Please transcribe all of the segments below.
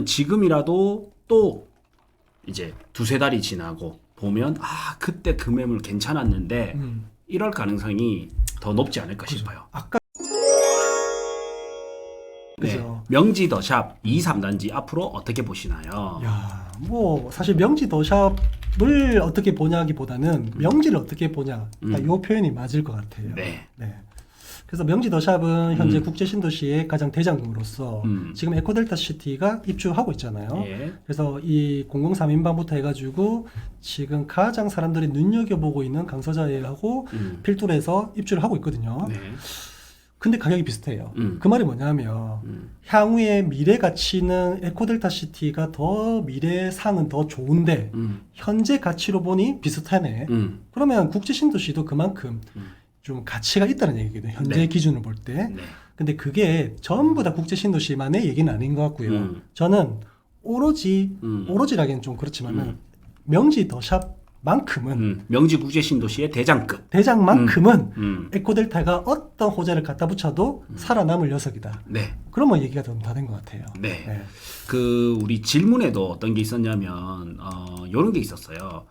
지금이라도 또 이제 두세 달이 지나고 보면 그때 그 매물 괜찮았는데 이럴 가능성이 더 높지 않을까 싶어요. 아까 네. 그죠. 명지 더샵 2, 3단지 앞으로 어떻게 보시나요? 야, 뭐 사실 명지 더샵을 어떻게 보냐기보다는 명지를 어떻게 보냐, 딱 요 표현이 맞을 것 같아요. 네. 네. 그래서 명지 더샵은 현재 국제 신도시의 가장 대장금으로서 지금 에코델타 시티가 입주하고 있잖아요. 예. 그래서 이 003인방부터 해가지고 지금 가장 사람들이 눈여겨보고 있는 강서자예하고 필두에서 입주를 하고 있거든요. 네. 근데 가격이 비슷해요. 그 말이 뭐냐면 향후에 미래 가치는 에코델타 시티가 더 미래상은 더 좋은데 현재 가치로 보니 비슷하네. 그러면 국제 신도시도 그만큼 좀 가치가 있다는 얘기거든요. 현재 네. 기준을 볼 때. 네. 근데 그게 전부 다 국제 신도시만의 얘기는 아닌 것 같고요. 저는 오로지라기는 좀 그렇지만은 명지 더샵만큼은 명지 국제 신도시의 대장급. 대장만큼은 에코델타가 어떤 호재를 갖다 붙여도 살아남을 녀석이다. 네. 그러면 얘기가 좀 다 된 것 같아요. 네. 네. 그 우리 질문에도 어떤 게 있었냐면 이런 게 있었어요.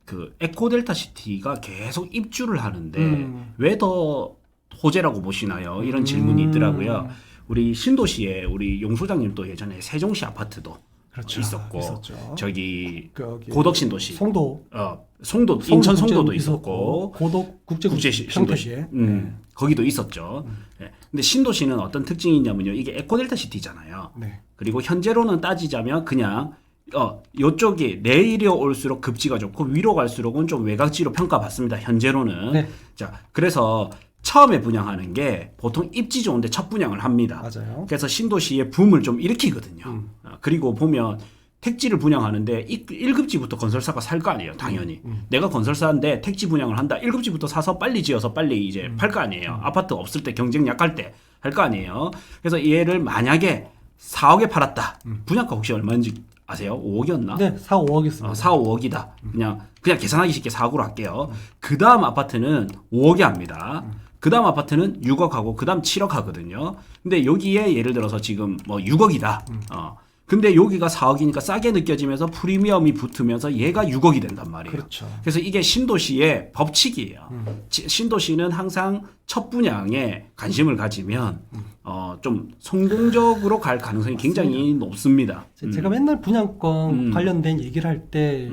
그 에코델타 시티가 계속 입주를 하는데 왜 더 호재라고 보시나요? 이런 질문이 있더라고요. 우리 신도시에 우리 용 소장님도 예전에 세종시 아파트도 그렇죠. 있었고 있었죠. 저기 거기 고덕 신도시, 송도 인천 송도도 있었고 고덕 국제 국제 평택시에 거기도 있었죠. 네. 근데 신도시는 어떤 특징이 있냐면요. 이게 에코델타 시티잖아요. 네. 그리고 현재로는 따지자면 그냥 요쪽이 내려올수록 급지가 좋고 위로 갈수록은 좀 외곽지로 평가받습니다. 현재로는. 네. 자, 그래서 처음에 분양하는 게 보통 입지 좋은데 첫 분양을 합니다. 맞아요. 그래서 신도시의 붐을 좀 일으키거든요. 그리고 보면 택지를 분양하는데 1급지부터 건설사가 살 거 아니에요. 당연히. 내가 건설사인데 택지 분양을 한다. 1급지부터 사서 빨리 지어서 빨리 이제 팔 거 아니에요. 아파트 없을 때 경쟁 약할 때 할 거 아니에요. 그래서 얘를 만약에 4억에 팔았다. 분양가 혹시 얼마인지 아세요? 5억이었나? 네, 4, 5억 있습니다. 4, 5억이다. 그냥 계산하기 쉽게 4억으로 할게요. 그 다음 아파트는 5억이 합니다. 그 다음 아파트는 6억 하고 그 다음 7억 하거든요. 근데 여기에 예를 들어서 지금 뭐 6억이다. 근데 여기가 4억이니까 싸게 느껴지면서 프리미엄이 붙으면서 얘가 6억이 된단 말이에요. 그렇죠. 그래서 이게 신도시의 법칙이에요. 신도시는 항상 첫 분양에 관심을 가지면 좀 성공적으로 갈 가능성이 굉장히 높습니다. 제가 맨날 분양권 관련된 얘기를 할 때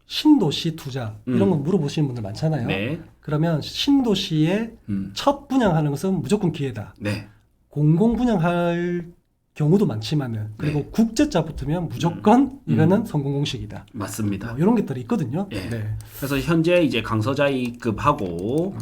신도시 투자 이런 거 물어보시는 분들 많잖아요. 네. 그러면 신도시의 첫 분양하는 것은 무조건 기회다. 네. 공공 분양할 경우도 많지만은 그리고 네. 국제자 붙으면 무조건 이거는 성공 공식이다. 맞습니다. 이런 것들이 있거든요. 예. 네. 그래서 현재 이제 강서자이급하고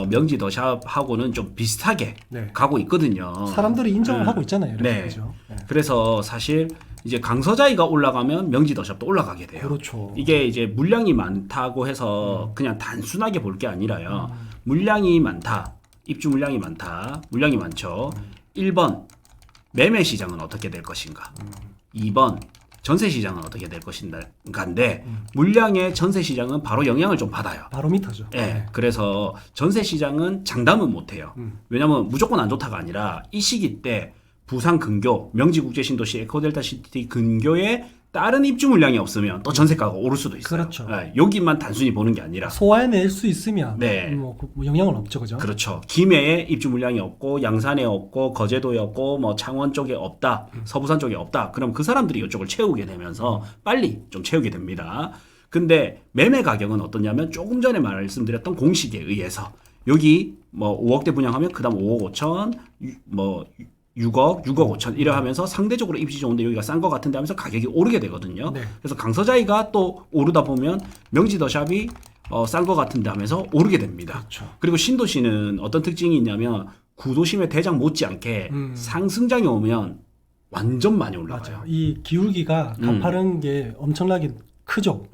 명지 더샵하고는 좀 비슷하게 네. 가고 있거든요. 사람들이 인정을 하고 있잖아요. 이렇게 네. 그죠? 네. 그래서 사실 이제 강서자이가 올라가면 명지 더샵도 올라가게 돼요. 그렇죠. 이게 이제 물량이 많다고 해서 그냥 단순하게 볼 게 아니라요. 물량이 많다. 입주 물량이 많다. 물량이 많죠. 1번 매매 시장은 어떻게 될 것인가. 2번 전세 시장은 어떻게 될 것인가인데 물량의 전세 시장은 바로 영향을 좀 받아요. 바로미터죠. 예. 네. 그래서 전세 시장은 장담은 못 해요. 왜냐면 무조건 안 좋다가 아니라 이 시기 때 부산 근교, 명지국제신도시 에코델타 시티 근교에 다른 입주 물량이 없으면 또 전세가가 오를 수도 있어요. 그렇죠. 예, 여기만 단순히 보는 게 아니라 소화해낼 수 있으면 네. 뭐 영향은 없죠, 그죠? 그렇죠. 김해에 입주 물량이 없고 양산에 없고 거제도에 없고 뭐 창원 쪽에 없다. 서부산 쪽에 없다. 그럼 그 사람들이 이쪽을 채우게 되면서 빨리 좀 채우게 됩니다. 근데 매매 가격은 어떠냐면 조금 전에 말씀드렸던 공식에 의해서 여기 뭐 5억대 분양하면 그다음 5억 5천 뭐 6억 5천 이래 하면서 상대적으로 입지 좋은데 여기가 싼 것 같은데 하면서 가격이 오르게 되거든요. 네. 그래서 강서자이가 또 오르다 보면 명지 더샵이 싼 것 같은데 하면서 오르게 됩니다. 그렇죠. 그리고 신도시는 어떤 특징이 있냐면 구도심의 대장 못지않게 상승장이 오면 완전 많이 올라가요. 맞아요. 이 기울기가 가파른 게 엄청나게 크죠.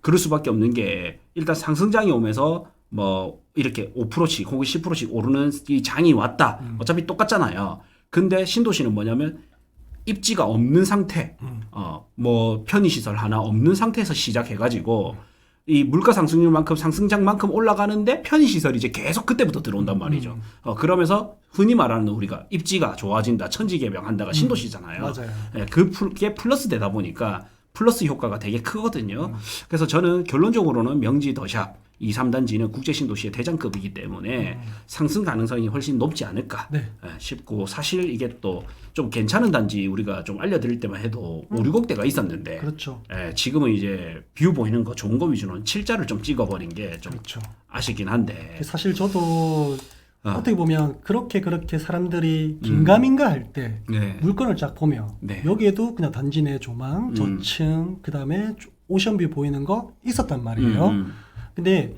그럴 수밖에 없는 게 일단 상승장이 오면서 뭐 이렇게 5%씩 혹은 10%씩 오르는 이 장이 왔다. 어차피 똑같잖아요. 근데 신도시는 뭐냐면 입지가 없는 상태, 뭐 편의시설 하나 없는 상태에서 시작해가지고 이 물가 상승률만큼 상승장만큼 올라가는데 편의시설이 이제 계속 그때부터 들어온단 말이죠. 그러면서 흔히 말하는 우리가 입지가 좋아진다, 천지개벽한다가 신도시잖아요. 맞아요. 예, 그게 플러스 되다 보니까 플러스 효과가 되게 크거든요. 그래서 저는 결론적으로는 명지 더샵 2, 3단지는 국제신도시의 대장급이기 때문에 상승 가능성이 훨씬 높지 않을까 네. 싶고, 사실 이게 또 좀 괜찮은 단지 우리가 좀 알려드릴 때만 해도 5, 6억대가 있었는데 그렇죠. 지금은 이제 뷰 보이는 거 좋은 거 위주로는 7자를 좀 찍어버린 게 좀 그렇죠. 아쉽긴 한데. 사실 저도 어떻게 보면 그렇게 사람들이 긴가민가 할 때 네. 물건을 쫙 보면 네. 여기에도 그냥 단지 내 조망, 저층, 그다음에 오션뷰 보이는 거 있었단 말이에요. 근데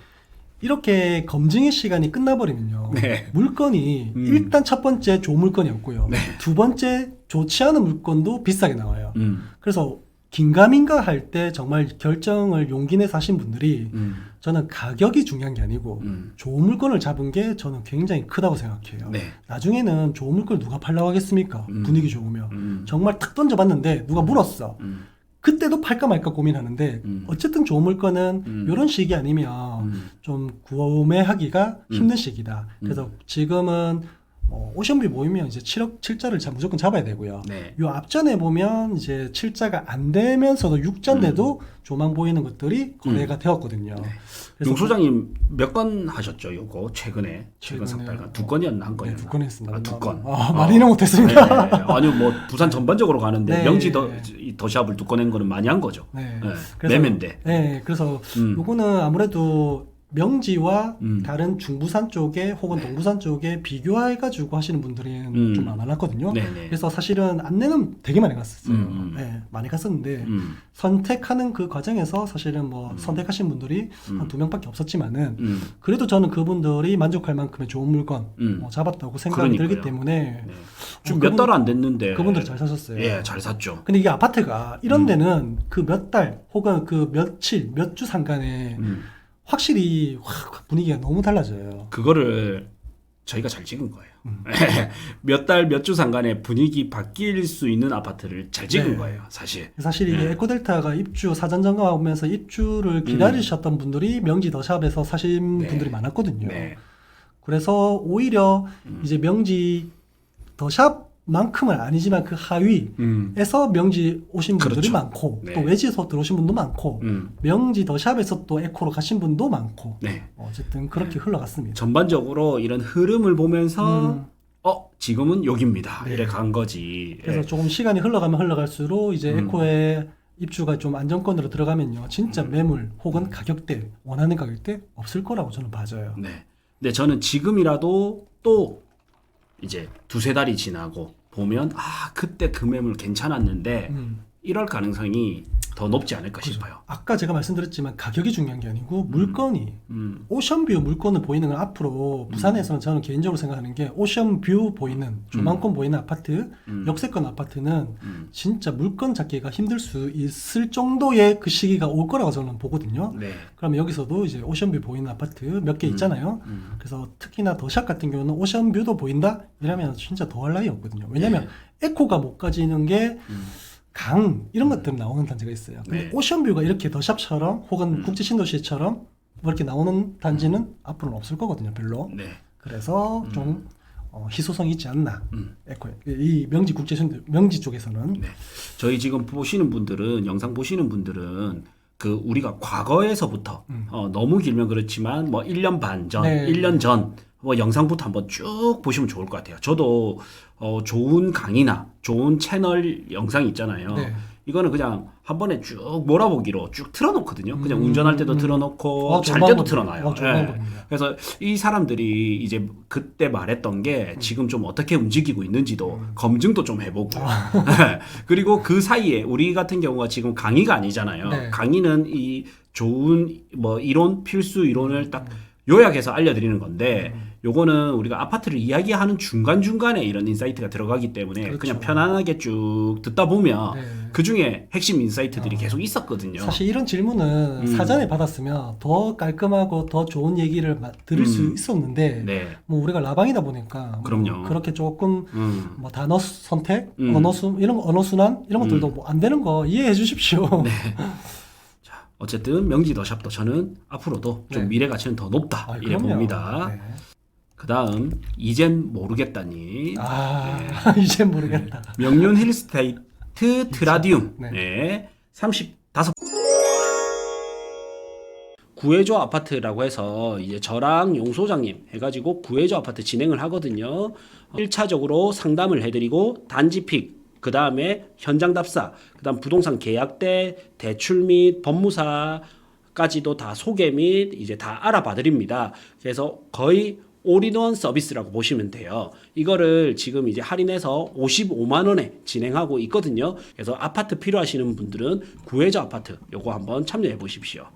이렇게 검증의 시간이 끝나버리면요. 네. 물건이 일단 첫 번째 좋은 물건이었고요. 네. 두 번째 좋지 않은 물건도 비싸게 나와요. 그래서 긴가민가 할 때 정말 결정을 용기 내서 하신 분들이 저는 가격이 중요한 게 아니고 좋은 물건을 잡은 게 저는 굉장히 크다고 생각해요. 네. 나중에는 좋은 물건을 누가 팔라고 하겠습니까? 분위기 좋으면. 정말 탁 던져봤는데 누가 물었어. 그때도 팔까 말까 고민하는데 어쨌든 좋은 물건은 이런 시기 아니면 좀 구매하기가 힘든 시기다. 그래서 지금은 오션뷰 보이면 이제 7억 7자를 무조건 잡아야 되고요. 네. 요 앞전에 보면 이제 7자가 안 되면서도 6자인데도 조망 보이는 것들이 거래가 되었거든요. 네. 그래서 용 소장님 몇 건 하셨죠? 요거 최근에 석 달간 2건이었나 한 건이었나? 네, 2건 했습니다. 2건. 많이는 못했습니다. 네. 아니요, 뭐 부산 전반적으로 가는데 네. 명지 더샵을 2건 한 거는 많이 한 거죠. 네. 네. 매매인데. 네, 그래서 요거는 아무래도 명지와 다른 중부산 쪽에 혹은 동부산 쪽에 비교해가지고 하시는 분들이 좀 많았거든요. 네네. 그래서 사실은 안내는 되게 많이 갔었어요. 네, 많이 갔었는데 선택하는 그 과정에서 사실은 뭐 선택하신 분들이 한 2명밖에 없었지만은 그래도 저는 그분들이 만족할 만큼의 좋은 물건 잡았다고 생각이 들기 때문에 네. 지금 몇 달 안 됐는데 그분들 잘 사셨어요. 예, 잘 샀죠. 근데 이게 아파트가 이런 데는 그 몇 달 혹은 그 며칠 몇 주 상간에 확실히 분위기가 너무 달라져요. 그거를 저희가 잘 찍은 거예요. 몇 달 몇 주 상간에 분위기 바뀔 수 있는 아파트를 잘 찍은 네. 거예요, 사실. 사실 이게 에코델타가 입주 사전 점검하면서 입주를 기다리셨던 분들이 명지 더샵에서 사신 네. 분들이 많았거든요. 네. 그래서 오히려 이제 명지 더샵만큼은 아니지만 그 하위에서 명지 오신 분들이 그렇죠. 많고 네. 또 외지에서 들어오신 분도 많고 명지 더샵에서 또 에코로 가신 분도 많고 네. 어쨌든 그렇게 흘러갔습니다. 전반적으로 이런 흐름을 보면서 지금은 여기입니다. 네. 이래 간 거지. 그래서 예. 조금 시간이 흘러가면 흘러갈수록 이제 에코에 입주가 좀 안정권으로 들어가면요. 진짜 매물 혹은 가격대, 원하는 가격대 없을 거라고 저는 봐져요. 네. 근데 저는 지금이라도 또 이제 2-3달이 지나고 보면 그때 그 매물 괜찮았는데 이럴 가능성이 더 높지 않을까 싶어요. 아까 제가 말씀드렸지만 가격이 중요한 게 아니고 물건이 오션뷰 물건을 보이는 건 앞으로 부산에서는 저는 개인적으로 생각하는 게 오션뷰 보이는 조망권 보이는 아파트, 역세권 아파트는 진짜 물건 잡기가 힘들 수 있을 정도의 그 시기가 올 거라고 저는 보거든요. 네. 그러면 여기서도 이제 오션뷰 보이는 아파트 몇 개 있잖아요. 그래서 특히나 더샵 같은 경우는 오션뷰도 보인다? 이러면 진짜 더할 나위 없거든요. 왜냐면 에코가 못 가지는 게 강 이런 것들 나오는 단지가 있어요. 근데 네. 오션뷰가 이렇게 더샵처럼 혹은 국제신도시처럼 뭐 이렇게 나오는 단지는 앞으로는 없을 거거든요, 별로. 네. 그래서 좀 희소성이 있지 않나. 에코 이 명지 국제신도 명지 쪽에서는. 네. 저희 지금 보시는 분들은 영상 보시는 분들은 그 우리가 과거에서부터 너무 길면 그렇지만 뭐 1년 반 전, 네. 1년 전 뭐 영상부터 한번 쭉 보시면 좋을 것 같아요. 저도 좋은 강의나 좋은 채널 영상 있잖아요. 네. 이거는 그냥 한 번에 쭉 몰아보기로 쭉 틀어놓거든요. 그냥 운전할 때도 틀어놓고 잘 좋은 때도 방법이네요. 틀어놔요. 좋은 예. 방법입니다. 그래서 이 사람들이 이제 그때 말했던 게 지금 좀 어떻게 움직이고 있는지도 검증도 좀 해보고요. 그리고 그 사이에 우리 같은 경우가 지금 강의가 아니잖아요. 네. 강의는 이 좋은 뭐 이론 필수 이론을 딱 요약해서 알려드리는 건데 요거는 우리가 아파트를 이야기하는 중간중간에 이런 인사이트가 들어가기 때문에 그렇죠. 그냥 편안하게 쭉 듣다 보면 네. 그중에 핵심 인사이트들이 계속 있었거든요. 사실 이런 질문은 사전에 받았으면 더 깔끔하고 더 좋은 얘기를 들을 수 있었는데 네. 뭐 우리가 라방이다 보니까 뭐 그럼요. 그렇게 조금 뭐 단어 선택, 언어 순환 이런 것들도 뭐 안 되는 거 이해해 주십시오. 네. 어쨌든 명지 더샵도 저는 앞으로도 좀 네. 미래 가치는 더 높다 아, 이래 그럼요. 봅니다. 네. 그다음 이젠 모르겠다니 이제 모르겠다. 명륜 힐스테이트 트라디움 네. 네. 35 구해줘 아파트라고 해서 이제 저랑 용 소장님 해가지고 구해줘 아파트 진행을 하거든요. 1차적으로 상담을 해드리고 단지 픽, 그 다음에 현장 답사, 그 다음 부동산 계약대, 대출 및 법무사까지도 다 소개 및 이제 다 알아봐 드립니다. 그래서 거의 올인원 서비스라고 보시면 돼요. 이거를 지금 이제 할인해서 55만 원에 진행하고 있거든요. 그래서 아파트 필요하시는 분들은 구해줘 아파트 요거 한번 참여해 보십시오.